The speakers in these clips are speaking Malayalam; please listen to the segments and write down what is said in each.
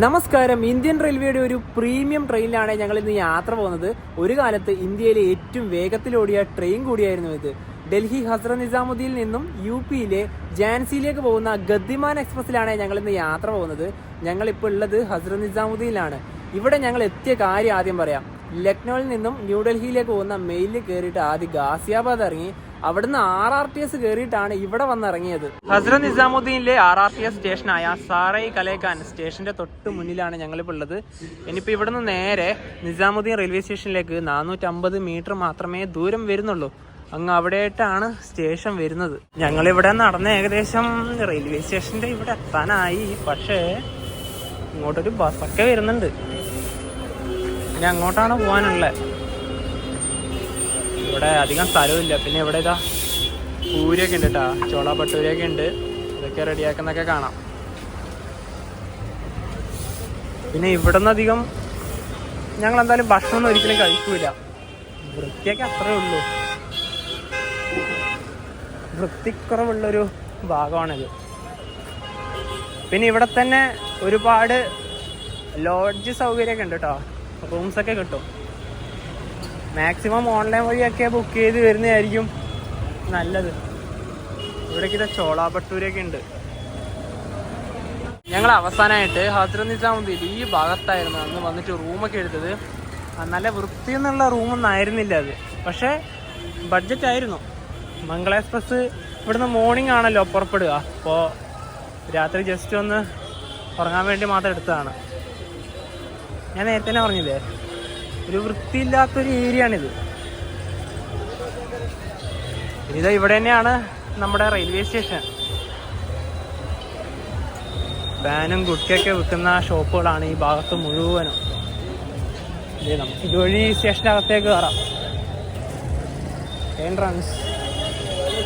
നമസ്കാരം. ഇന്ത്യൻ റെയിൽവേയുടെ ഒരു പ്രീമിയം ട്രെയിനിലാണ് ഞങ്ങൾ ഇന്ന് യാത്ര പോകുന്നത്. ഒരു കാലത്ത് ഇന്ത്യയിലെ ഏറ്റവും വേഗത്തിലോടിയ ട്രെയിൻ കൂടിയായിരുന്നു ഇത്. ഡൽഹി ഹസ്രത്ത് നിസാമുദ്ദീനിൽ നിന്നും യുപിയിലെ ഝാൻസിയിലേക്ക് പോകുന്ന ഗതിമാൻ എക്സ്പ്രസിലാണ് ഞങ്ങൾ ഇന്ന് യാത്ര പോകുന്നത്. ഞങ്ങളിപ്പോൾ ഉള്ളത് ഹസ്രത്ത് നിസാമുദ്ദീനിലാണ്. ഇവിടെ ഞങ്ങൾ എത്തിയ കാര്യം ആദ്യം പറയാം. ലക്നൌവിൽ നിന്നും ന്യൂഡൽഹിയിലേക്ക് പോകുന്ന മെയിലിൽ കയറിയിട്ട് ആദ്യം ഗാസിയാബാദ് ഇറങ്ങി. അവിടുന്ന് RRTS കയറിയിട്ടാണ് ഇവിടെ വന്നിറങ്ങിയത്. ഹസ്രത്ത് നിസാമുദ്ദീനിലെ RRTS സ്റ്റേഷനായ സാറൈ കലേഖാൻ സ്റ്റേഷന്റെ തൊട്ട് മുന്നിലാണ് ഞങ്ങളിപ്പോൾ ഉള്ളത്. ഇനിയിപ്പോൾ ഇവിടുന്ന് നേരെ നിസാമുദ്ദീൻ റെയിൽവേ സ്റ്റേഷനിലേക്ക് 450 മീറ്റർ മാത്രമേ ദൂരം വരുന്നുള്ളൂ. അങ്ങ് അവിടെയായിട്ടാണ് സ്റ്റേഷൻ വരുന്നത്. ഞങ്ങളിവിടെ നടന്ന് ഏകദേശം റെയിൽവേ സ്റ്റേഷന്റെ ഇവിടെ എത്താനായി. പക്ഷേ ഇങ്ങോട്ടൊരു ബസ്സൊക്കെ വരുന്നുണ്ട്. ഇനി അങ്ങോട്ടാണ് പോകാനുള്ളത്. ഇവിടെ അധികം സ്ഥലമില്ല. പിന്നെ ഇവിടെ ഇതാ പൂരിയൊക്കെ ഉണ്ട് കേട്ടോ, ചോള ഭട്ടൂരൊക്കെ ഉണ്ട്. ഇതൊക്കെ റെഡിയാക്കുന്നൊക്കെ കാണാം. പിന്നെ ഇവിടെ നിന്ന് അധികം ഞങ്ങൾ എന്തായാലും ഭക്ഷണമൊന്നും ഒരിക്കലും കഴിക്കൂല. വൃത്തിയൊക്കെ അത്രേ ഉള്ളൂ. വൃത്തിക്കുറവുള്ളൊരു ഭാഗമാണിത്. പിന്നെ ഇവിടെ തന്നെ ഒരുപാട് ലോഡ്ജ് സൗകര്യമൊക്കെ ഉണ്ട് കേട്ടോ. റൂംസൊക്കെ കിട്ടും. മാക്സിമം ഓൺലൈൻ വഴിയൊക്കെ ബുക്ക് ചെയ്ത് വരുന്നതായിരിക്കും നല്ലത്. ഇവിടേക്ക് ഇത് ചോള ഭട്ടൂരൊക്കെ ഉണ്ട്. ഞങ്ങൾ അവസാനമായിട്ട് ഹസ്രത്ത് നിസാമുദ്ദീൻ ഈ ഭാഗത്തായിരുന്നു അന്ന് വന്നിട്ട് റൂമൊക്കെ എടുത്തത്. നല്ല വൃത്തിയെന്നുള്ള റൂമൊന്നും ആയിരുന്നില്ല അത്. പക്ഷേ ബഡ്ജറ്റ് ആയിരുന്നു. മംഗള എക്സ്പ്രസ് ഇവിടുന്ന് മോർണിംഗ് ആണല്ലോ പുറപ്പെടുക. അപ്പോൾ രാത്രി ജസ്റ്റ് ഒന്ന് ഉറങ്ങാൻ വേണ്ടി മാത്രം എടുത്തതാണ്. ഞാൻ നേരത്തെ തന്നെ പറഞ്ഞില്ലേ, ഒരു വൃത്തിയില്ലാത്തൊരു ഏരിയയാണിത്. ഇതാ ഇവിടെ തന്നെയാണ് നമ്മുടെ റെയിൽവേ സ്റ്റേഷൻ. പാനും കുട്ടിയൊക്കെ വിൽക്കുന്ന ഷോപ്പുകളാണ് ഈ ഭാഗത്ത് മുഴുവനും. നമുക്ക് ഇതുവഴി സ്റ്റേഷനകത്തേക്ക് കയറാം. എൻട്രൻസ്.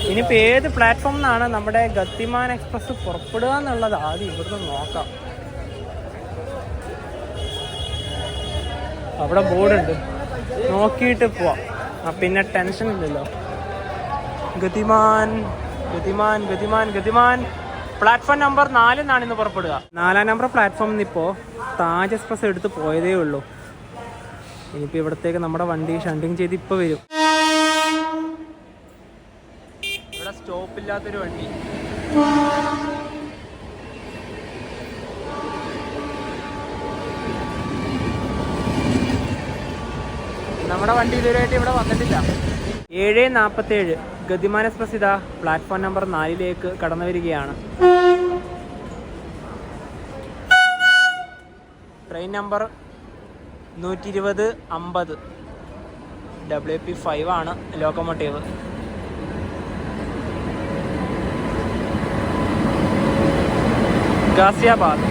ഇനിയിപ്പോൾ ഏത് പ്ലാറ്റ്ഫോമിൽ നിന്നാണ് നമ്മുടെ ഗതിമാൻ എക്സ്പ്രസ് പുറപ്പെടുക എന്നുള്ളത് ആദ്യം ഇവിടുന്ന് നോക്കാം. അവിടെ ബോർഡുണ്ട്, നോക്കിയിട്ട് പോവാം. പിന്നെ ടെൻഷൻ ഇല്ലല്ലോ. ഗതിമാൻ ഗതിമാൻ ഗതിമാൻ ഗതിമാൻ പ്ലാറ്റ്ഫോം നമ്പർ 4 എന്നാണ് ഇന്ന് പുറപ്പെടുക. 4-ാം നമ്പർ പ്ലാറ്റ്ഫോമിൽ നിന്ന് ഇപ്പോൾ താജ് എക്സ്പ്രസ് എടുത്ത് പോയതേ ഉള്ളൂ. ഇനിയിപ്പോൾ ഇവിടത്തേക്ക് നമ്മുടെ വണ്ടി ഷണ്ടിങ് ചെയ്ത് ഇപ്പോൾ വരും. ഇവിടെ സ്റ്റോപ്പില്ലാത്തൊരു വണ്ടി. നമ്മുടെ വണ്ടി ഇതുവരെയായിട്ട് ഇവിടെ വന്നിട്ടില്ല. 7:47 ഗതിമാൻ എക്സ്പ്രസ് ഇതാ പ്ലാറ്റ്ഫോം നമ്പർ 4ലേക്ക് കടന്നു വരികയാണ്. ട്രെയിൻ നമ്പർ 120-50 WP5 ആണ് ലോക്കോമോട്ടീവ്. ഗാസിയാബാദ്.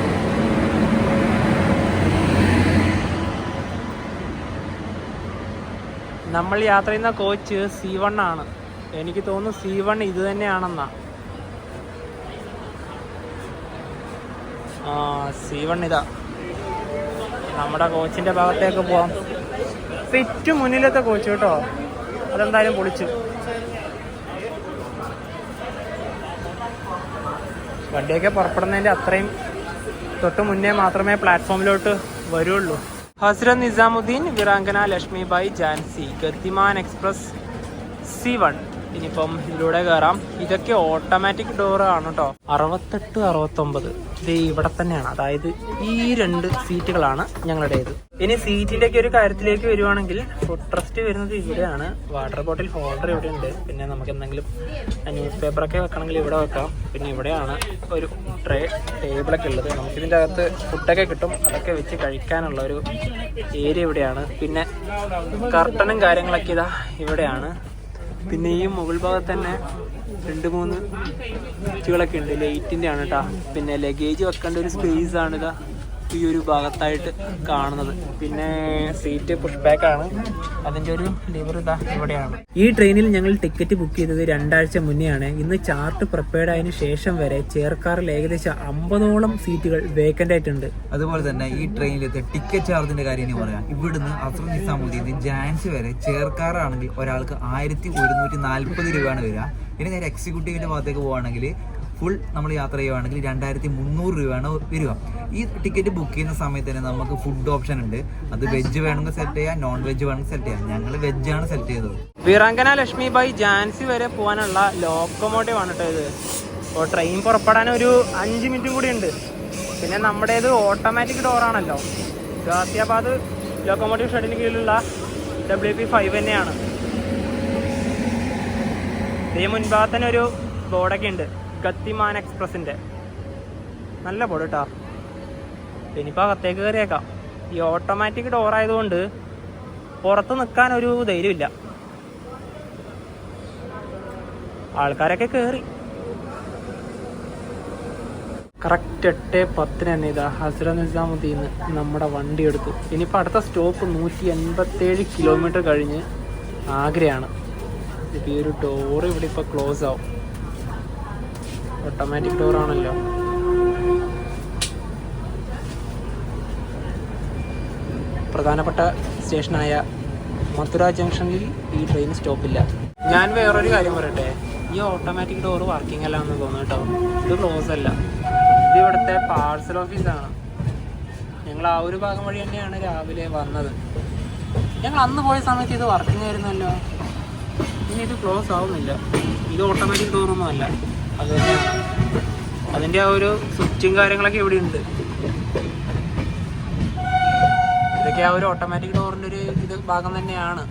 നമ്മൾ യാത്ര ചെയ്യുന്ന കോച്ച് C1 ആണ്. എനിക്ക് തോന്നുന്നു C1 ഇത് തന്നെയാണെന്നാ. C1 ഇതാ. നമ്മുടെ കോച്ചിൻ്റെ ഭാഗത്തേക്ക് പോവാം. ഫിറ്റ് മുന്നിലത്തെ കോച്ച് കേട്ടോ, അതെന്തായാലും പൊളിച്ചു. വണ്ടിയൊക്കെ പുറപ്പെടുന്നതിൻ്റെ അത്രയും തൊട്ട് മുന്നേ മാത്രമേ പ്ലാറ്റ്ഫോമിലോട്ട് വരുള്ളൂ. Hazrat Nizamuddin വീറാങ്കന Lakshmibai Jhansi Gatiman express C1. ഇനിയിപ്പം ഇതിലൂടെ കയറാം. ഇതൊക്കെ ഓട്ടോമാറ്റിക് ഡോർ ആണ് കേട്ടോ. 68-69 ഇത് ഇവിടെ തന്നെയാണ്. അതായത് ഈ 2 സീറ്റുകളാണ് ഞങ്ങളുടേത്. ഇനി സീറ്റിന്റെ ഒക്കെ ഒരു കാര്യത്തിലേക്ക് വരുവാണെങ്കിൽ ഫുഡ് ട്രസ്റ്റ് വരുന്നത് ഇവിടെയാണ്. വാട്ടർ ബോട്ടിൽ ഹോൾഡർ ഇവിടെ ഉണ്ട്. പിന്നെ നമുക്ക് എന്തെങ്കിലും ന്യൂസ് പേപ്പറൊക്കെ വെക്കണമെങ്കിൽ ഇവിടെ വെക്കാം. പിന്നെ ഇവിടെയാണ് ഒരു ടേബിളൊക്കെ ഉള്ളത്. നമുക്കിതിൻ്റെ അകത്ത് ഫുഡൊക്കെ കിട്ടും. അതൊക്കെ വെച്ച് കഴിക്കാനുള്ള ഒരു ഏരിയ ഇവിടെയാണ്. പിന്നെ കർട്ടനും കാര്യങ്ങളൊക്കെ ഇതാ ഇവിടെയാണ്. പിന്നെ ഈ മുകൾ ഭാഗത്ത് തന്നെ 2-3 സീറ്റുകളൊക്കെ ഉണ്ട്. ലൈറ്റിൻ്റെ ആണ് കേട്ടോ. പിന്നെ ലഗേജ് വെക്കേണ്ട ഒരു സ്പേസ് ആണ് ഇതാ ഈ ഒരു ഭാഗത്തായിട്ട് കാണുന്നത്. പിന്നെ സീറ്റ് പുഷ് ബാക്ക് ആണ്. അതിൻ്റെ ഒരു ലിവർ ഇതാ ഇവിടെയാണ്. ഈ ട്രെയിനിൽ ഞങ്ങൾ ടിക്കറ്റ് ബുക്ക് ചെയ്തത് 2 ആഴ്ച മുന്നെയാണ്. ഇന്ന് ചാർട്ട് പ്രിപ്പയർഡ് ആയതിനു ശേഷം വരെ ചെയർകാറിൽ ഏകദേശം 50ഓളം സീറ്റുകൾ വേക്കൻ്റ് ആയിട്ടുണ്ട്. അതുപോലെ തന്നെ ഈ ട്രെയിനിലത്തെ ടിക്കറ്റ് ചാർജിന്റെ കാര്യം പറയാം. ഇവിടുന്ന് ഹസ്രത്ത് നിസാമുദ്ദീൻ ഝാൻസി വരെ ചെയർകാറാണെങ്കിൽ ഒരാൾക്ക് 1140 രൂപയാണ് വരിക. ഇനി നേരെ എക്സിക്യൂട്ടീവിന്റെ ഭാഗത്തേക്ക് പോവുകയാണെങ്കിൽ ഫുൾ നമ്മൾ യാത്ര ചെയ്യുകയാണെങ്കിൽ 2300 രൂപയാണ് വരിക. ഈ ടിക്കറ്റ് ബുക്ക് ചെയ്യുന്ന സമയത്ത് തന്നെ നമുക്ക് ഫുഡ് ഓപ്ഷൻ ഉണ്ട്. അത് വെജ് വേണമെങ്കിൽ സെലക്ട് ചെയ്യാം, നോൺ വെജ് വേണമെങ്കിൽ സെലക്ട് ചെയ്യാം. ഞങ്ങൾ വെജാണ് സെലക്ട് ചെയ്തത്. വീറാങ്കന ലക്ഷ്മിബായി ഝാൻസി വരെ പോകാനുള്ള ലോക്കോമോട്ടീവ് ആണ് കേട്ടോ ഇത്. അപ്പോൾ ട്രെയിൻ പുറപ്പെടാൻ ഒരു 5 മിനിറ്റും കൂടി ഉണ്ട്. പിന്നെ നമ്മുടേത് ഓട്ടോമാറ്റിക് ഡോറാണല്ലോ. ഗാസിയാബാദ് ലോക്കോമോട്ടീവ് ഷെഡിന് കീഴിലുള്ള WP5 തന്നെയാണ്. ഈ മുൻഭാഗത്ത് തന്നെ ഒരു ബോർഡൊക്കെ ഉണ്ട്, ഗത്തിമാൻ എക്സ്പ്രസിൻ്റെ. നല്ല ബോർഡ് കേട്ടോ. ഇനിയിപ്പോൾ അകത്തേക്ക് കയറിയേക്കാം. ഈ ഓട്ടോമാറ്റിക് ഡോർ ആയതുകൊണ്ട് പുറത്ത് നിൽക്കാൻ ഒരു ധൈര്യമില്ല. ആൾക്കാരൊക്കെ കയറി. കറക്റ്റ് 8:10 തന്നെ ഇതാ ഹസ്രത്ത് നിസാമുദ്ദീൻ നമ്മുടെ വണ്ടി എടുത്തു. ഇനിയിപ്പോൾ അടുത്ത സ്റ്റോപ്പ് 187 കിലോമീറ്റർ കഴിഞ്ഞ് ആഗ്രയാണ്. ഇപ്പോൾ ഈ ഒരു ഡോറ് ഇവിടെ ഇപ്പോൾ ക്ലോസ് ആവും. ഓട്ടോമാറ്റിക് ഡോറാണല്ലോ. പ്രധാനപ്പെട്ട സ്റ്റേഷനായ മഥുര ജംഗ്ഷനിൽ ഈ ട്രെയിൻ സ്റ്റോപ്പില്ല. ഞാൻ വേറൊരു കാര്യം പറയട്ടെ, ഈ ഓട്ടോമാറ്റിക് ഡോറ് വർക്കിംഗ് അല്ല എന്ന് തോന്നുന്നു കേട്ടോ. ഇത് ക്ലോസ് അല്ല, ഇത് ഇവിടുത്തെ പാർസൽ ഓഫീസാണ്. ഞങ്ങൾ ആ ഒരു ഭാഗം വഴി തന്നെയാണ് രാവിലെ വന്നത്. ഞങ്ങൾ അന്ന് പോയ സമയത്ത് ഇത് വർക്കിംഗ് ആയിരുന്നല്ലോ. ഇനി ഇത് ക്ലോസ് ആവുന്നില്ല. ഇത് ഓട്ടോമാറ്റിക് ഡോറൊന്നും അല്ല, അത് തന്നെയാണ്. അതിൻ്റെ ആ ഒരു സ്വിച്ചും കാര്യങ്ങളൊക്കെ ഇവിടെ ഉണ്ട്. ഇതൊക്കെ ആ ഒരു ഓട്ടോമാറ്റിക് ഡോറിൻ്റെ ഒരു ഇത് ഭാഗം തന്നെയാണ്.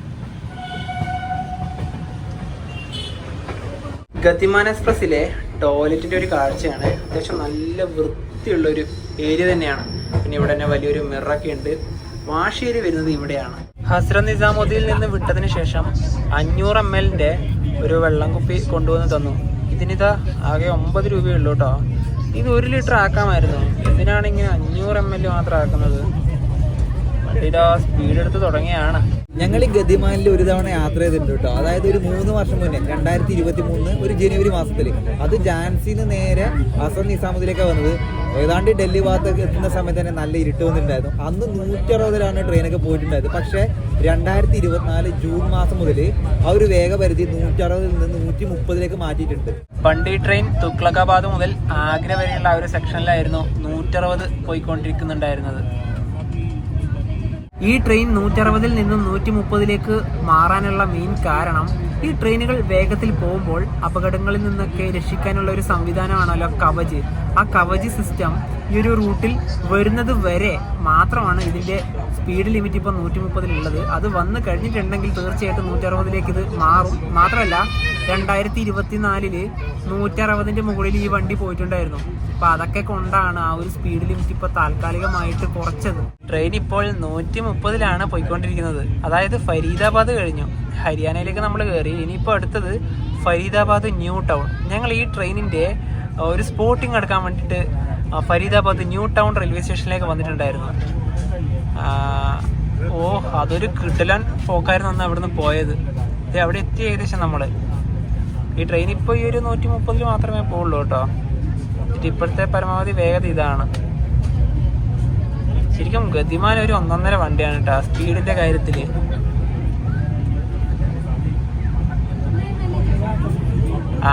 ഗതിമാൻ എക്സ്പ്രസ്സിലെ ടോയ്ലറ്റിൻ്റെ ഒരു കാഴ്ചയാണ്. അത്യാവശ്യം നല്ല വൃത്തിയുള്ളൊരു ഏരിയ തന്നെയാണ്. പിന്നെ ഇവിടെ തന്നെ വലിയൊരു മിററൊക്കെ ഉണ്ട്. വാഷ് ഏരിയ വരുന്നത് ഇവിടെയാണ്. ഹസ്രത്ത് നിസാമുദ്ദീനിൽ നിന്ന് വിട്ടതിന് ശേഷം 500 ml ഒരു വെള്ളം കുപ്പി കൊണ്ടുവന്ന് തന്നു. ഇതിനിതാ ആകെ 9 രൂപയുള്ളൂ കേട്ടോ. ഇത് 1 ലിറ്റർ ആക്കാമായിരുന്നു. എന്തിനാണ് ഇങ്ങനെ 500 ml മാത്രം ആക്കുന്നത്? വണ്ടിയുടെ സ്പീഡ് എടുത്ത് തുടങ്ങിയാണ്. ഞങ്ങൾ ഈ ഗതിമാനിൽ ഒരു തവണ യാത്ര ചെയ്തിട്ടുണ്ട് കേട്ടോ. അതായത് ഒരു 3 വർഷം മുന്നേ 2023 ഒരു ജനുവരി മാസത്തിൽ. അത് ഝാൻസിന്ന് നേരെ ഹസ്രത്ത് നിസാമുദ്ദീനിലേക്ക് വന്നത്. ഏതാണ്ട് ഡൽഹി ഭാഗത്തൊക്കെ എത്തുന്ന സമയത്ത് തന്നെ നല്ല ഇരുട്ട് വന്നിട്ടുണ്ടായിരുന്നു. അന്ന് 160 ട്രെയിനൊക്കെ പോയിട്ടുണ്ടായത്. പക്ഷേ 2024 ജൂൺ മാസം മുതൽ ആ ഒരു വേഗപരിധി 160 നിന്ന് 130 മാറ്റിയിട്ടുണ്ട്. പണ്ട് ഈ ട്രെയിൻ തുഗ്ലക്കാബാദ് മുതൽ ആഗ്ര വരെയുള്ള ആ ഒരു സെക്ഷനിലായിരുന്നു 160 പോയിക്കൊണ്ടിരിക്കുന്നുണ്ടായിരുന്നത്. ഈ ട്രെയിൻ 160 നിന്നും 130 മാറാനുള്ള മെയിൻ കാരണം ഈ ട്രെയിനുകൾ വേഗത്തിൽ പോകുമ്പോൾ അപകടങ്ങളിൽ നിന്നൊക്കെ രക്ഷിക്കാനുള്ള ഒരു സംവിധാനമാണല്ലോ കവച്. ആ കവച് സിസ്റ്റം ഈ ഒരു റൂട്ടിൽ വരുന്നത് വരെ മാത്രമാണ് ഇതിൻ്റെ സ്പീഡ് ലിമിറ്റ് ഇപ്പോൾ 130 ഉള്ളത്. അത് വന്നു കഴിഞ്ഞിട്ടുണ്ടെങ്കിൽ തീർച്ചയായിട്ടും 160 ഇത് മാറും. മാത്രമല്ല 2024 160 മുകളിൽ ഈ വണ്ടി പോയിട്ടുണ്ടായിരുന്നു. അപ്പോൾ അതൊക്കെ കൊണ്ടാണ് ആ ഒരു സ്പീഡ് ലിമിറ്റ് ഇപ്പോൾ താൽക്കാലികമായിട്ട് കുറച്ചത്. ട്രെയിൻ ഇപ്പോൾ 130 പോയിക്കൊണ്ടിരിക്കുന്നത്. അതായത് ഫരീദാബാദ് കഴിഞ്ഞു, ഹരിയാനയിലേക്ക് നമ്മൾ കയറി. ഇനിയിപ്പോൾ അടുത്തത് ഫരീദാബാദ് ന്യൂ ടൗൺ. ഞങ്ങൾ ഈ ട്രെയിനിൻ്റെ ഒരു സ്പോട്ടിംഗ് എടുക്കാൻ വേണ്ടിയിട്ട് ഫരീദാബാദ് ന്യൂ ടൗൺ റെയിൽവേ സ്റ്റേഷനിലേക്ക് വന്നിട്ടുണ്ടായിരുന്നു. അതൊരു കിടലൻ പോക്കായിരുന്നു അന്ന് അവിടെ നിന്ന് പോയത്. ഇത് അവിടെ എത്തി ഏകദേശം നമ്മൾ. ഈ ട്രെയിൻ ഇപ്പോൾ ഈ ഒരു 130 മാത്രമേ പോകുള്ളൂ കേട്ടോ. ഇപ്പോഴത്തെ പരമാവധി വേഗത ഇതാണ്. ശരിക്കും ഗതിമാൻ ഒരു 1.5 വണ്ടിയാണ് കേട്ടോ സ്പീഡിന്റെ കാര്യത്തില്.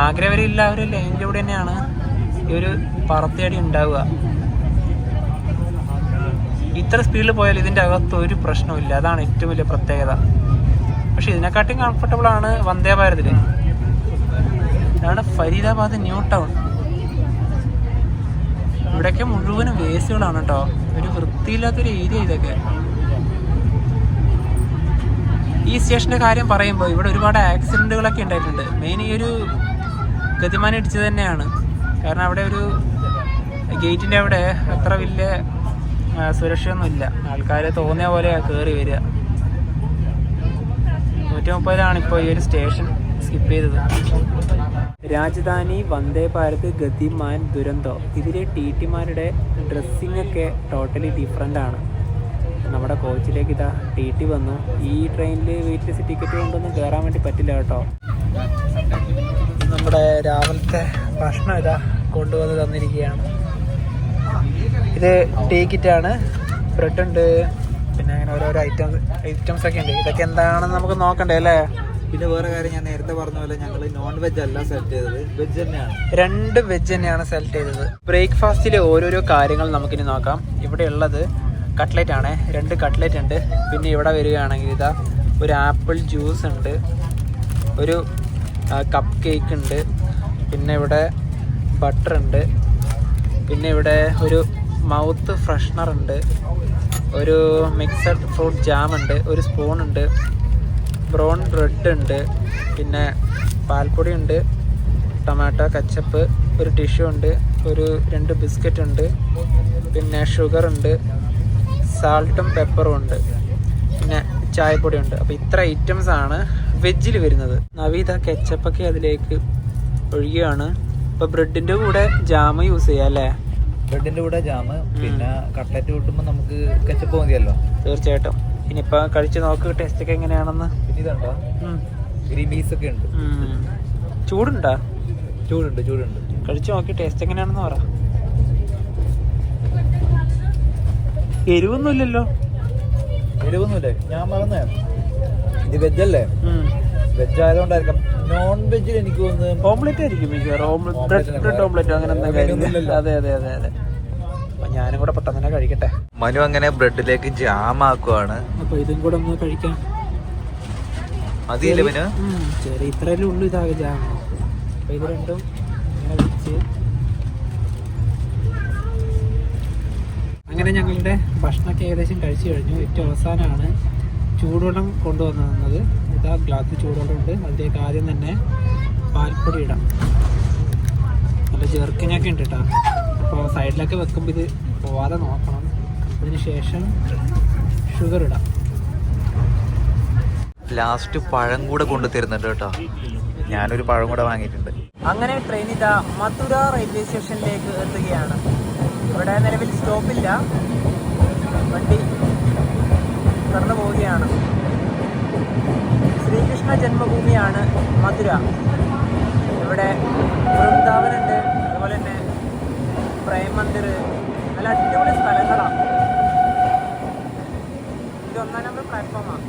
ആഗ്ര വരെ ഇല്ല ഒരു ലൈനിലൂടെ തന്നെയാണ് ഈ ഒരു പറത്തേടി ഉണ്ടാവുക. ഇത്ര സ്പീഡിൽ പോയാൽ ഇതിന്റെ അകത്ത് ഒരു പ്രശ്നമില്ല. അതാണ് ഏറ്റവും വലിയ പ്രത്യേകത. പക്ഷെ ഇതിനെക്കാട്ടും കംഫർട്ടബിൾ ആണ് വന്ദേ ഭാരതില്. ഇതാണ് ഫരീദാബാദ് ന്യൂ ടൗൺ. ഇവിടെയൊക്കെ മുഴുവനും വേസ്റ്റുകളാണ് കേട്ടോ. ഒരു വൃത്തിയില്ലാത്തൊരു ഏരിയ ഇതൊക്കെ. ഈ സ്റ്റേഷന്റെ കാര്യം പറയുമ്പോൾ ഇവിടെ ഒരുപാട് ആക്സിഡന്റുകളൊക്കെ ഉണ്ടായിട്ടുണ്ട്. മെയിൻ ഈ ഒരു ഗതിമാൻ ഇടിച്ചത് തന്നെയാണ്. കാരണം അവിടെ ഒരു ഗേറ്റിന്റെ അവിടെ അത്ര വലിയ സുരക്ഷയൊന്നുമില്ല. ആൾക്കാർ തോന്നിയ പോലെ കയറി വരിക. 130 ഇപ്പോൾ ഈ ഒരു സ്റ്റേഷൻ സ്കിപ്പ് ചെയ്തത്. രാജധാനി, വന്ദേ ഭാരത്, ഗതിമാൻ, ദുരന്തോ ഇതിലെ ടിമാരുടെ ഡ്രസ്സിംഗ് ഒക്കെ ടോട്ടലി ഡിഫറെൻ്റ് ആണ്. നമ്മുടെ കോച്ചിലേക്ക് ഇതാ ടി വന്നു. ഈ ട്രെയിനിൽ വെയിറ്റ്ലെസ് ടിക്കറ്റ് കൊണ്ടൊന്നും കയറാൻ വേണ്ടി പറ്റില്ല കേട്ടോ. നമ്മുടെ രാവിലത്തെ ഭക്ഷണം ഇതാ കൊണ്ടുവന്ന് തന്നിരിക്കുകയാണ്. ഇത് ടിക്കറ്റാണ്. ബ്രെഡ് ഉണ്ട്, പിന്നെ അങ്ങനെ ഓരോരോ ഐറ്റംസ് ഒക്കെ ഉണ്ട്. ഇതൊക്കെ എന്താണെന്ന് നമുക്ക് നോക്കണ്ടേ അല്ലേ? പിന്നെ വേറെ കാര്യം, ഞാൻ നേരത്തെ പറഞ്ഞ പോലെ ഞങ്ങൾ നോൺ വെജ് അല്ല സെലക്ട് ചെയ്തത്, വെജ് തന്നെയാണ്. 2 വെജ് തന്നെയാണ് സെലക്ട് ചെയ്തത്. ബ്രേക്ക്ഫാസ്റ്റിലെ ഓരോരോ കാര്യങ്ങൾ നമുക്കിനി നോക്കാം. ഇവിടെ ഉള്ളത് കട്ട്ലറ്റ് ആണ്, 2 കട്ട്ലറ്റ് ഉണ്ട്. പിന്നെ ഇവിടെ വരികയാണെങ്കിൽ ഇതാ ഒരു ആപ്പിൾ ജ്യൂസ് ഉണ്ട്, ഒരു കപ്പ് കേക്ക് ഉണ്ട്, പിന്നെ ഇവിടെ ബട്ടർ ഉണ്ട്, പിന്നെ ഇവിടെ ഒരു മൗത്ത് ഫ്രഷ്നർ ഉണ്ട്, ഒരു മിക്സഡ് ഫ്രൂട്ട് ജാം ഉണ്ട്, ഒരു സ്പൂൺ ഉണ്ട്, ബ്രൗൺ ബ്രെഡ് ഉണ്ട്, പിന്നെ പാൽപ്പൊടി ഉണ്ട്, ടൊമാറ്റോ കച്ചപ്പ്, ഒരു ടിഷ്യൂ ഉണ്ട്, ഒരു 2 ബിസ്ക്കറ്റ് ഉണ്ട്, പിന്നെ ഷുഗർ ഉണ്ട്, സാൾട്ടും പെപ്പറും ഉണ്ട്, പിന്നെ ചായപ്പൊടി ഉണ്ട്. അപ്പോൾ ഇത്ര ഐറ്റംസ് ആണ് വെജിൽ വരുന്നത്. നവീത കെച്ചപ്പൊക്കെ അതിലേക്ക് ഒഴുകിയാണ്. ഇപ്പോൾ ബ്രെഡിൻ്റെ കൂടെ ജാം യൂസ് ചെയ്യാം അല്ലേ? ബ്രെഡിന്റെ കൂടെ ജാം, പിന്നെ കട്ട്ലറ്റ് കൂട്ടുമ്പോൾ നമുക്ക് കെച്ചപ്പ് മതിയല്ലോ. തീർച്ചയായിട്ടും. ഇനിയിപ്പോൾ കഴിച്ച് നോക്ക് ടേസ്റ്റ് ഒക്കെ എങ്ങനെയാണെന്ന്. പിന്നെ ഇതുണ്ടോ, ഗ്രീൻ പീസ് ഒക്കെ ഉണ്ട്. ചൂടുണ്ടോ? ചൂടുണ്ട്. കഴിച്ചു നോക്കി ടേസ്റ്റ് എങ്ങനെയാണെന്ന് പറ. എരിവൊന്നുമില്ലല്ലോ? എരിവൊന്നുമില്ലേ? ഞാൻ പറഞ്ഞേ ഇത് വെജ് അല്ലേ, വെജ് ആയതുകൊണ്ടായിരിക്കും. നോൺ വെജിൽ എനിക്ക് തോന്നുന്നത് ഓംലെറ്റ് ആയിരിക്കും, ബ്രെഡ് ഓംലെറ്റ് അങ്ങനെ എന്തെങ്കിലും. അതെ അതെ അതെ അതെ. അപ്പൊ ഞാനും കൂടെ പെട്ടെന്ന് തന്നെ കഴിക്കട്ടെ. മനു അങ്ങനെ ബ്രെഡിലേക്ക് ജാം ആക്കുവാണ്. അപ്പൊ ഇതും കൂടെ ഒന്ന് കഴിക്കാം. മതിയല്ലേ മനു? ചെറിയ ഇത്രയല്ലേ ഉള്ളു ഇതാകെ ജാം. അപ്പൊ ഇത് രണ്ടും ഇങ്ങനെ വെച്ച് അങ്ങനെ ഞങ്ങളുടെ ഭക്ഷണമൊക്കെ ഏകദേശം കഴിച്ചു കഴിഞ്ഞു. ഏറ്റവും അവസാനമാണ് ചൂടുവെള്ളം കൊണ്ടുവന്നത്. ഇതാ ഗ്ലാസ് ചൂടുവെള്ളം ഉണ്ട്, അതിലേക്ക് ആദ്യം തന്നെ പാൽപ്പൊടി ഇടാം. നല്ല ചെറുക്കിനൊക്കെ ഉണ്ട് കേട്ടോ. അപ്പോൾ സൈഡിലൊക്കെ വെക്കുമ്പോൾ ഇത് പോവാതെ നോക്കണം. അതിന് ശേഷം ഷുഗർ ഇടാം. ലാസ്റ്റ് പഴം കൂടെ കൊണ്ടു തരുന്നുണ്ട് കേട്ടോ. ഞാനൊരു പഴം കൂടെ വാങ്ങിയിട്ടുണ്ട്. അങ്ങനെ ട്രെയിൻ ഇതാ മധുര റെയിൽവേ സ്റ്റേഷനിലേക്ക് എത്തുകയാണ്. ഇവിടെ നിലവിൽ സ്റ്റോപ്പില്ല, വണ്ടി കടന്നു പോവുകയാണ്. ശ്രീകൃഷ്ണ ജന്മഭൂമിയാണ് മധുര. ഇവിടെ വൃന്ദാവനുണ്ട്, അതുപോലെ തന്നെ പ്രേം മന്ദിർ, നല്ല അടിപൊളി സ്ഥലങ്ങളാണ്. ഇത് 1-ാം നമ്പർ പ്ലാറ്റ്ഫോമാണ്.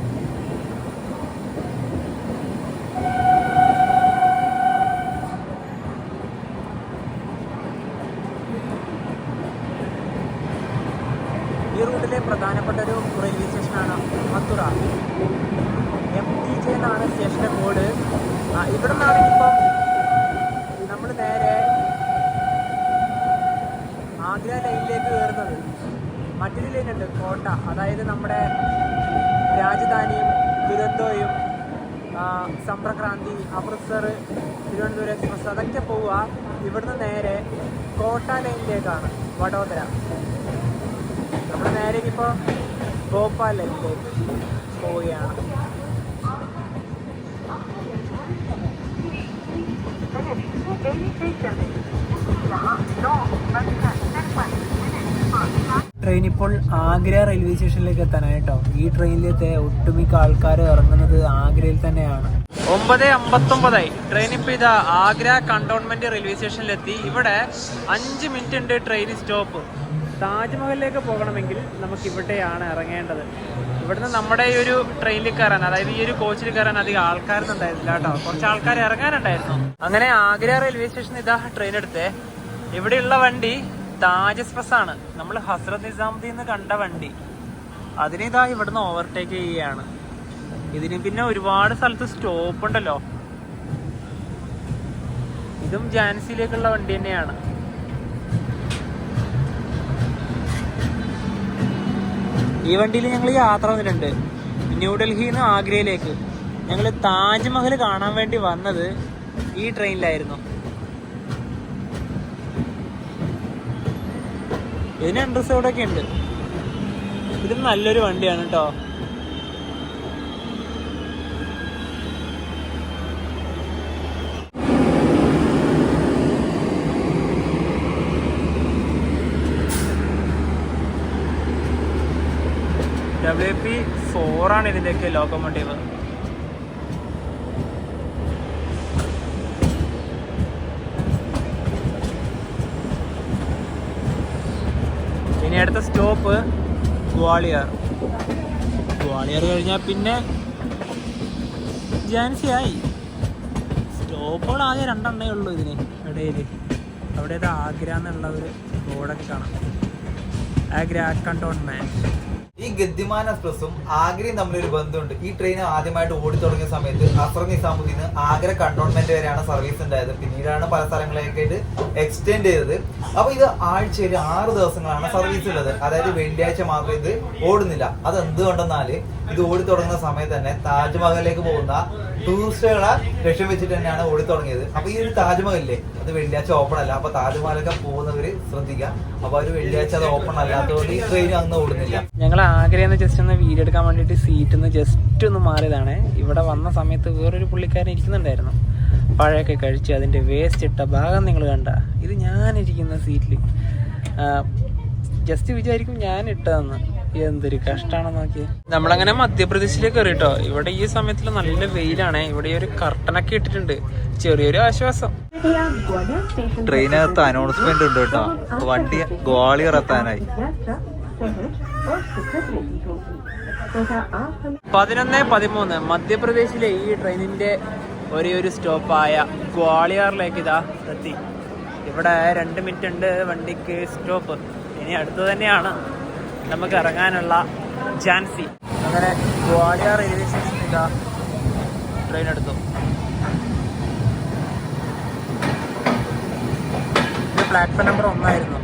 ഈ റൂട്ടിലെ പ്രധാനപ്പെട്ട ഒരു റെയിൽവേ സ്റ്റേഷനാണ് മധുര. MTJ എന്നാണ് സ്റ്റേഷൻ്റെ കോഡ്. ഇവിടെ നിന്നാണ് ഇപ്പം നമ്മൾ നേരെ ആഗ്ര ലൈനിലേക്ക് കയറുന്നത്. മറ്റൊരു ലൈനുണ്ട് കോട്ട, അതായത് നമ്മുടെ രാജധാനിയും ദുരന്തോയും സമ്പ്രക്രാന്തി, അമൃത്സർ, തിരുവനന്തപുരം എക്സ്പ്രസ് അതൊക്കെ പോവുക ഇവിടുന്ന് നേരെ കോട്ട ലൈനിലേക്കാണ്, വഡോദര. നമ്മൾ നേരെ ഇപ്പോൾ ഭോപ്പാൽ ലൈനിലേക്ക് പോവുകയാണ്. ട്രെയിൻ ഇപ്പോൾ ആഗ്ര റെയിൽവേ സ്റ്റേഷനിലേക്ക് എത്താനായിട്ടോ. ഈ ട്രെയിനിലത്തെ ഒട്ടുമിക്ക ആൾക്കാർ ഇറങ്ങുന്നത് ആഗ്രയിൽ തന്നെയാണ്. 9:59 ട്രെയിൻ ഇപ്പോൾ ഇതാ ആഗ്ര കണ്ടോൺമെന്റ് റെയിൽവേ സ്റ്റേഷനിലെത്തി. ഇവിടെ 5 മിനിറ്റ് ഉണ്ട് ട്രെയിൻ സ്റ്റോപ്പ്. താജ്മഹലിലേക്ക് പോകണമെങ്കിൽ നമുക്ക് ഇവിടെയാണ് ഇറങ്ങേണ്ടത്. ഇവിടുന്ന് നമ്മുടെ ഈ ഒരു ട്രെയിനിൽ കയറാൻ, അതായത് ഈ ഒരു കോച്ചിൽ കയറാൻ അധികം ആൾക്കാരൊന്നും ഉണ്ടായിരുന്നില്ല കേട്ടോ. കുറച്ച് ആൾക്കാർ ഇറങ്ങാനുണ്ടായിരുന്നു. അങ്ങനെ ആഗ്ര റെയിൽവേ സ്റ്റേഷൻ ഇതാ ട്രെയിൻ എടുത്തേ. ഇവിടെയുള്ള വണ്ടി താജ് എക്സ്പ്രസ് ആണ്. നമ്മൾ ഹസ്രത്ത് നിസാമുദ്ദീൻ നിന്ന് കണ്ട വണ്ടി, അതിനിതാ ഇവിടുന്ന് ഓവർടേക്ക് ചെയ്യുകയാണ്. ഇതിന് പിന്നെ ഒരുപാട് സ്ഥലത്ത് സ്റ്റോപ്പ് ഉണ്ടല്ലോ. ഇതും ഝാൻസിയിലേക്കുള്ള വണ്ടി തന്നെയാണ്. ഈ വണ്ടിയിൽ ഞങ്ങൾ യാത്ര വന്നിട്ടുണ്ട് ന്യൂഡൽഹിയിൽ നിന്ന് ആഗ്രയിലേക്ക്. ഞങ്ങൾ താജ്മഹൽ കാണാൻ വേണ്ടി വന്നത് ഈ ട്രെയിനിലായിരുന്നു. ഇതിന് അണ്ടർസോഡൊക്കെ ഉണ്ട്. ഇത് നല്ലൊരു വണ്ടിയാണ് കേട്ടോ. WP4 ആണ് ഇതിൻ്റെയൊക്കെ ലോക്കോമോട്ടീവ്. ഇനി അടുത്ത സ്റ്റോപ്പ് ഗ്വാളിയർ. ഗ്വാളിയർ കഴിഞ്ഞാൽ പിന്നെ ജാൻസി ആയി. സ്റ്റോപ്പുകൾ ആകെ 2 എണ്ണേ ഉള്ളൂ ഇതിന് ഇടയിൽ. അവിടെ ആഗ്ര എന്നുള്ള ഒരു ബോർഡൊക്കെ കാണാം. ആഗ്ര കണ്ടോൺമെന്റ്. ഈ ഗദ്ദിമാൻ എക്സ്പ്രസും ആഗ്രയും തമ്മിലൊരു ബന്ധമുണ്ട്. ഈ ട്രെയിൻ ആദ്യമായിട്ട് ഓടി തുടങ്ങിയ സമയത്ത് ഹസ്രത്ത് നിസാമുദ്ദീൻ ആഗ്ര കണ്ടോൺമെന്റ് വരെയാണ് സർവീസ് ഉണ്ടായത്. പിന്നീടാണ് പല സ്ഥലങ്ങളിലേക്ക് ആയിട്ട് എക്സ്റ്റെൻഡ് ചെയ്തത്. അപ്പൊ ഇത് ആഴ്ചയിൽ 6 ദിവസങ്ങളാണ് സർവീസ് ഉള്ളത്. അതായത് വെള്ളിയാഴ്ച മാത്രം ഇത് ഓടുന്നില്ല. അത് എന്തുകൊണ്ടെന്നാല് ഇത് ഓടി തുടങ്ങുന്ന സമയത്ത് തന്നെ താജ്മഹലിലേക്ക് പോകുന്ന ടൂറിസ്റ്റുകളെ ലക്ഷ്യം വെച്ചിട്ട് തന്നെയാണ് ഓടി തുടങ്ങിയത്. അപ്പൊ ഈ ഒരു താജ്മഹലില്ലേ, അത് വെള്ളിയാഴ്ച ഓപ്പൺ അല്ല. അപ്പൊ താജ്മഹലൊക്കെ പോകുന്നവര് ശ്രദ്ധിക്കുക. അപ്പൊ ഒരു വെള്ളിയാഴ്ച അത് ഓപ്പൺ അല്ലാത്തതുകൊണ്ട് ഈ ട്രെയിൻ അന്ന് ഓടുന്നില്ല. ഞങ്ങൾ ആഗ്രഹം ജസ്റ്റ് ഒന്ന് വീഡിയോ എടുക്കാൻ വേണ്ടിയിട്ട് സീറ്റിൽ നിന്ന് ജസ്റ്റ് ഒന്ന് മാറിയതാണ്. ഇവിടെ വന്ന സമയത്ത് വേറൊരു പുള്ളിക്കാരൻ ഇരിക്കുന്നുണ്ടായിരുന്നു. പഴയൊക്കെ കഴിച്ച് അതിൻ്റെ വേസ്റ്റ് ഇട്ട ഭാഗം നിങ്ങൾ കണ്ട. ഇത് ഞാനിരിക്കുന്ന സീറ്റിൽ ജസ്റ്റ് വിചാരിക്കും ഞാൻ ഇട്ടതെന്ന്. എന്തൊരു കഷ്ടമാണെന്ന് നോക്കി. നമ്മളങ്ങനെ മധ്യപ്രദേശിലേക്ക് കയറി കേട്ടോ. ഇവിടെ ഈ സമയത്തിൽ നല്ല വെയിലാണ്. ഇവിടെ ഒരു കർട്ടനൊക്കെ ഇട്ടിട്ടുണ്ട്. ചെറിയൊരു ആശ്വാസം. ട്രെയിനകത്ത് അനൗൺസ്മെന്റ് ഉണ്ട് കേട്ടോ. വണ്ടി ഗ്വാളിയർ എത്താനായി. 11:13 മധ്യപ്രദേശിലെ ഈ ട്രെയിനിന്റെ ഒരു സ്റ്റോപ്പായ ഗ്വാളിയറിലേക്ക് ഇതാ എത്തി. ഇവിടെ 2 മിനിറ്റ് ഉണ്ട് വണ്ടിക്ക് സ്റ്റോപ്പ്. ഇനി അടുത്ത് തന്നെയാണ് നമുക്ക് ഇറങ്ങാനുള്ള ഝാൻസി. അങ്ങനെ ഗ്വാളിയർ റെയിൽവേ സ്റ്റേഷനിൽ ഇതാ ട്രെയിൻ എടുത്തു. ഇത് പ്ലാറ്റ്ഫോം നമ്പർ 1 ആയിരുന്നു.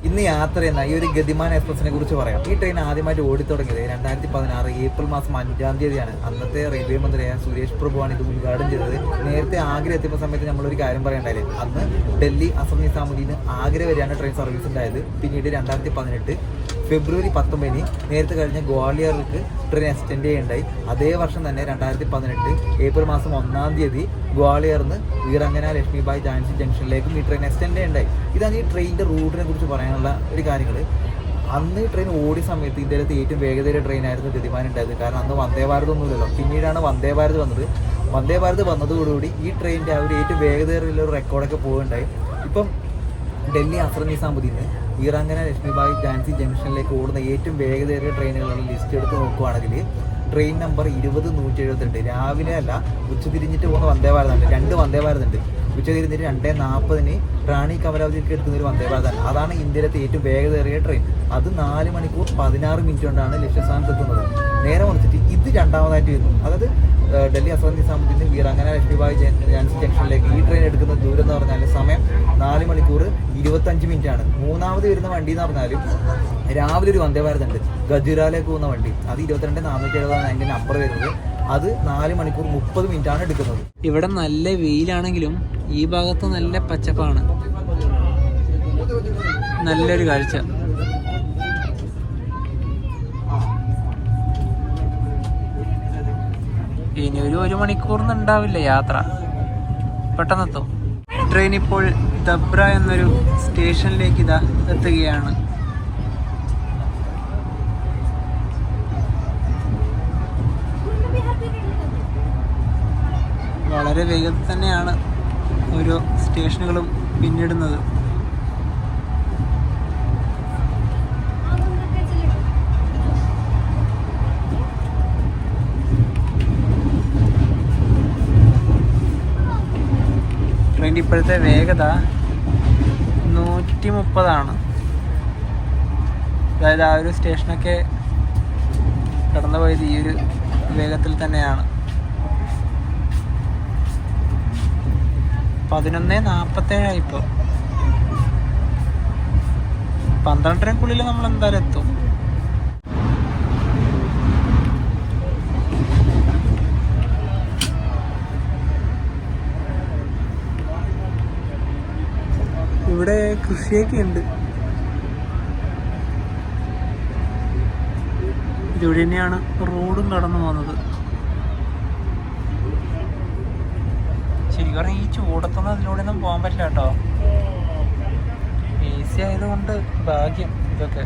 ഇന്ന് യാത്ര ചെയ്യുന്ന ഈ ഒരു ഗതിമാൻ എക്സ്പ്രസിനെ കുറിച്ച് പറയാം. ഈ ട്രെയിൻ ആദ്യമായിട്ട് ഓടി തുടങ്ങിയത് 2016 ഏപ്രിൽ മാസം 5-ാം തീയതിയാണ്. അന്നത്തെ റെയിൽവേ മന്ത്രിയായ സുരേഷ് പ്രഭുവാണ് ഇത് ഉദ്ഘാടനം ചെയ്തത്. നേരത്തെ ആഗ്ര എത്തിയ സമയത്ത് നമ്മളൊരു കാര്യം പറയണ്ടായില്ലേ, അന്ന് ഡൽഹി ഹസ്രത്ത് നിസാമുദ്ദീൻ ആഗ്ര വരെയാണ് ട്രെയിൻ സർവീസ് ഉണ്ടായത്. പിന്നീട് 2018 ഫെബ്രുവരി 19 നേരത്തെ കഴിഞ്ഞ ഗ്വാളിയറിലേക്ക് ട്രെയിൻ എക്സ്റ്റെൻഡ് ചെയ്യുകയുണ്ടായി. അതേ വർഷം തന്നെ 2018 ഏപ്രിൽ മാസം 1-ാം തീയതി ഗ്വാളിയറിന്ന് വീറാങ്കന ലക്ഷ്മിബായി ഝാൻസി ജംഗ്ഷനിലേക്കും ഈ ട്രെയിൻ എക്സ്റ്റെൻഡ് ചെയ്യുകയുണ്ടായി. ഇതാണ് ഈ ട്രെയിനിൻ്റെ റൂട്ടിനെ കുറിച്ച് പറയാനുള്ള ഒരു കാര്യങ്ങൾ. അന്ന് ഈ ട്രെയിൻ ഓടിയ സമയത്ത് ഇന്ത്യയിലത്തെ ഏറ്റവും വേഗതയുടെ ട്രെയിനായിരുന്നു ഗതിമാൻ ഉണ്ടായത്. കാരണം അന്ന് വന്ദേ ഭാരത് ഒന്നുമില്ലല്ലോ. പിന്നീടാണ് വന്ദേ ഭാരത് വന്നത്. വന്ദേ ഭാരത് വന്നതോടുകൂടി ഈ ട്രെയിനിൻ്റെ ആ ഒരു ഏറ്റവും വേഗതയുള്ള ഒരു റെക്കോർഡൊക്കെ പോവുകയുണ്ടായി. ഇപ്പം ഡൽഹി ഹസ്രത്ത് നിസാമുദ്ദീൻ വീറാങ്കന ലക്ഷ്മിബായി ഝാൻസി ജംഗ്ഷനിലേക്ക് ഓടുന്ന ഏറ്റവും വേഗതയേറിയ ട്രെയിനുകളുടെ ലിസ്റ്റ് എടുത്ത് നോക്കുകയാണെങ്കിൽ ട്രെയിൻ നമ്പർ 20-172. രാവിലെ അല്ല, ഉച്ചതിരിഞ്ഞിട്ട് പോകുന്ന വന്ദേ ഭാരതമുണ്ട്. 2 വന്ദേ ഭാരതുണ്ട്. ഉച്ചതിരിഞ്ഞിട്ട് 2:40 റാണി കമലാവതിക്ക് എടുക്കുന്ന ഒരു വന്ദേ ഭാരതാണ്. അതാണ് ഇന്ത്യയിലത്തെ ഏറ്റവും വേഗതയേറിയ ട്രെയിൻ. അത് 4 മണിക്കൂർ 16 മിനിറ്റ് കൊണ്ടാണ് ലക്ഷ്യസ്ഥാനത്ത് എത്തുന്നത്. നേരെ മറിച്ചിട്ട് ഇത് രണ്ടാമതായിട്ട് വരുന്നു. അതായത് ഡൽഹി ഹസ്രത്ത് നിസാമുദ്ദീൻ വീറാങ്കന ലക്ഷ്മിബായി ഝാൻസി ജംഗ്ഷനിലേക്ക് ഈ ട്രെയിൻ എടുക്കുന്ന ദൂരം എന്ന് പറഞ്ഞാൽ സമയം 4 മണിക്കൂർ 25 മിനിറ്റ് ആണ്. മൂന്നാമത് വരുന്ന വണ്ടി എന്ന് പറഞ്ഞാലും രാവിലെ ഒരു വന്ദേ ഭാരത് ഉണ്ട്, ഗജുരാലേക്ക് പോകുന്ന വണ്ടി. അത് 22-470 അതിൻ്റെ നമ്പർ വരുന്നത്. അത് 4 മണിക്കൂർ 30 മിനിറ്റ് ആണ് എടുക്കുന്നത്. ഇവിടെ നല്ല വെയിലാണെങ്കിലും ഈ ഭാഗത്ത് നല്ല പച്ചപ്പാണ്. നല്ലൊരു കാഴ്ച. ഇനി ഒരു മണിക്കൂറിന് ഉണ്ടാവില്ല യാത്ര, പെട്ടെന്നെത്തും. ട്രെയിൻ ഇപ്പോൾ ദബ്ര എന്നൊരു സ്റ്റേഷനിലേക്ക് ഇതാ എത്തുകയാണ്. വളരെ വേഗത്തിൽ തന്നെയാണ് ഓരോ സ്റ്റേഷനുകളും പിന്നിടുന്നത്. ട്രെയിൻ ഇപ്പോഴത്തെ വേഗത 130 അതായത് ആ ഒരു സ്റ്റേഷനൊക്കെ കടന്നു പോയത് ഈ ഒരു വേഗത്തിൽ തന്നെയാണ്. 11:47 ഇപ്പോൾ. 12:30-ക്കുള്ളിൽ നമ്മൾ എന്തായാലും എത്തും. ഇവിടെ കൃഷിയൊക്കെ ഉണ്ട്. ഇതിലൂടെ തന്നെയാണ് റോഡും കടന്നു പോകുന്നത്. ശരിക്കും പറഞ്ഞാൽ ഈ ചൂടത്തൊന്നും അതിലൂടെയൊന്നും പോകാൻ പറ്റില്ല കേട്ടോ. AC ആയതുകൊണ്ട് ഭാഗ്യം ഇതൊക്കെ.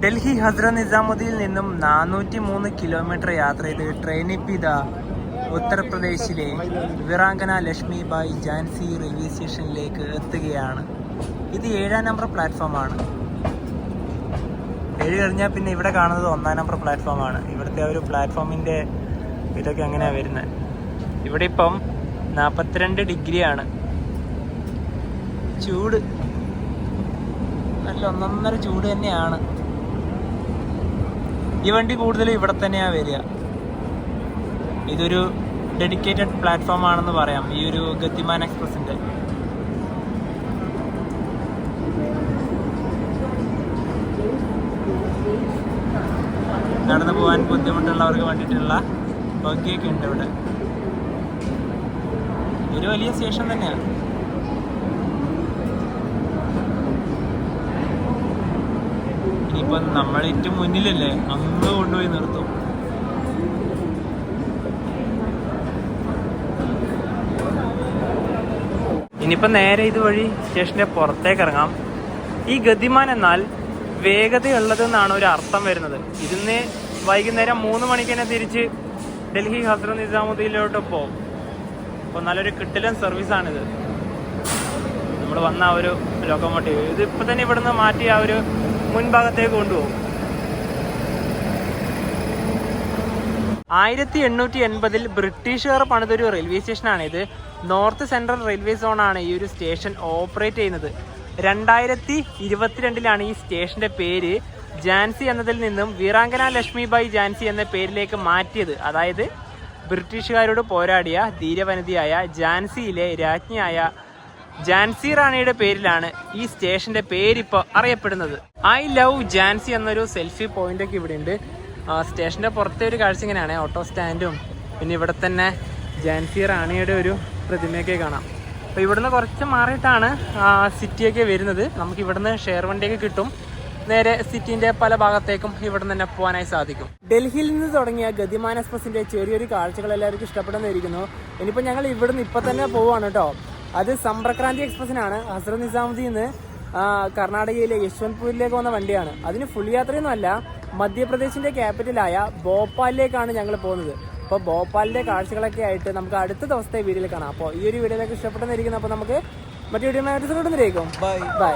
ഡൽഹി ഹസ്രത് നിസാമുദ്ദീനിൽ നിന്നും 403 കിലോമീറ്റർ യാത്ര ചെയ്ത് ട്രെയിനിപ്പിത ഉത്തർപ്രദേശിലെ വീറാങ്കന ലക്ഷ്മിബായി ഝാൻസി റെയിൽവേ സ്റ്റേഷനിലേക്ക് എത്തുകയാണ്. ഇത് 7ാം നമ്പർ പ്ലാറ്റ്ഫോമാണ്. 7 കഴിഞ്ഞാൽ പിന്നെ ഇവിടെ കാണുന്നത് 1ാം നമ്പർ പ്ലാറ്റ്ഫോമാണ്. ഇവിടുത്തെ ഒരു പ്ലാറ്റ്ഫോമിൻ്റെ ഇതൊക്കെ അങ്ങനെയാണ് വരുന്നത്. ഇവിടെ ഇപ്പം 42 ഡിഗ്രിയാണ് ചൂട്. നല്ല ഒന്നൊന്നര ചൂട് തന്നെയാണ്. ഈ വണ്ടി കൂടുതലും ഇവിടെ തന്നെയാണ് വരിക. ഇതൊരു ഡെഡിക്കേറ്റഡ് പ്ലാറ്റ്ഫോം ആണെന്ന് പറയാം ഈ ഒരു ഗതിമാൻ എക്സ്പ്രസിന്റെ. നടന്നു പോകാൻ ബുദ്ധിമുട്ടുള്ളവർക്ക് വേണ്ടിയിട്ടുള്ള ബഗ്ഗിയൊക്കെ ഉണ്ട് ഇവിടെ. ഒരു വലിയ സ്റ്റേഷൻ തന്നെയാണ്. ഇനിയിപ്പം നമ്മൾ ഏറ്റവും മുന്നിലല്ലേ, അങ്ങ് കൊണ്ടുപോയി നിർത്തും. ഇനിയിപ്പം നേരെ ഇതുവഴി സ്റ്റേഷന്റെ പുറത്തേക്ക് ഇറങ്ങാം. ഈ ഗതിമാൻ എന്നാൽ വേഗതയുള്ളത് എന്നാണ് ഒരു അർത്ഥം വരുന്നത്. ഇതിന്ന് വൈകുന്നേരം 3 മണിക്ക് തന്നെ തിരിച്ച് ഡൽഹി ഹസ്രത് നിസാമുദ്ദീനിലോട്ട് പോകും. അപ്പോൾ നല്ലൊരു കിടിലൻ സർവീസാണിത്. നമ്മൾ വന്ന ആ ഒരു ലോക്കോമോട്ടീവ് ഇത് ഇപ്പം തന്നെ ഇവിടുന്ന് മാറ്റി ആ ഒരു മുൻഭാഗത്തേക്ക് കൊണ്ടുപോകും. 1880 ബ്രിട്ടീഷുകാർ പണിതൊരു റെയിൽവേ സ്റ്റേഷനാണിത്. നോർത്ത് സെൻട്രൽ റെയിൽവേ സോണാണ് ഈ ഒരു സ്റ്റേഷൻ ഓപ്പറേറ്റ് ചെയ്യുന്നത്. 2022 ഈ സ്റ്റേഷന്റെ പേര് ഝാൻസി എന്നതിൽ നിന്നും വീറാങ്കന ലക്ഷ്മിബായി ഝാൻസി എന്ന പേരിലേക്ക് മാറ്റിയത്. അതായത് ബ്രിട്ടീഷുകാരോട് പോരാടിയ ധീരവനിതയായ ഝാൻസിയിലെ രാജ്ഞിയായ ഝാൻസി റാണിയുടെ പേരിലാണ് ഈ സ്റ്റേഷന്റെ പേരിപ്പോൾ അറിയപ്പെടുന്നത്. ഐ ലവ് ഝാൻസി എന്നൊരു സെൽഫി പോയിന്റ് ഒക്കെ ഇവിടെ ഉണ്ട്. സ്റ്റേഷന്റെ പുറത്തെ ഒരു കാഴ്ച ഇങ്ങനെയാണ്. ഓട്ടോ സ്റ്റാൻഡും പിന്നെ ഇവിടെ തന്നെ ഝാൻസി റാണിയുടെ ഒരു പ്രതിമയൊക്കെ കാണാം. അപ്പോൾ ഇവിടുന്ന് കുറച്ച് മാറിയിട്ടാണ് സിറ്റിയൊക്കെ വരുന്നത്. നമുക്ക് ഇവിടുന്ന് ഷെയർ വണ്ടിയൊക്കെ കിട്ടും. നേരെ സിറ്റിന്റെ പല ഭാഗത്തേക്കും ഇവിടെ നിന്ന് തന്നെ പോകാനായി സാധിക്കും. ഡൽഹിയിൽ നിന്ന് തുടങ്ങിയ ഗതിമാൻ എക്സ്പ്രസിന്റെ ചെറിയൊരു കാഴ്ചകൾ എല്ലാവർക്കും ഇഷ്ടപ്പെടുന്നതായിരിക്കുന്നു. ഇനിയിപ്പോൾ ഞങ്ങൾ ഇവിടുന്ന് ഇപ്പം തന്നെ പോവുകയാണ് കേട്ടോ. അത് സമ്പർക്രാന്തി എക്സ്പ്രസിനാണ്. ഹസ്രത് നിസാമുദ്ദീനിൽ നിന്ന് കർണാടകയിലെ യശ്വന്ത്പൂരിലേക്ക് വന്ന വണ്ടിയാണ്. അതിന് ഫുൾ യാത്രയൊന്നും അല്ല. മധ്യപ്രദേശിന്റെ ക്യാപിറ്റലായ ഭോപ്പാലിലേക്കാണ് ഞങ്ങൾ പോകുന്നത്. അപ്പോൾ ഭോപ്പാലിന്റെ കാഴ്ചകളൊക്കെ ആയിട്ട് നമുക്ക് അടുത്ത ദിവസത്തെ വീഡിയോയിൽ കാണാം. അപ്പോൾ ഈ ഒരു വീഡിയോയിലേക്ക് ഇഷ്ടപ്പെട്ടെന്നിരിക്കുന്നു. അപ്പോൾ നമുക്ക് മറ്റു വീഡിയോ ബൈ.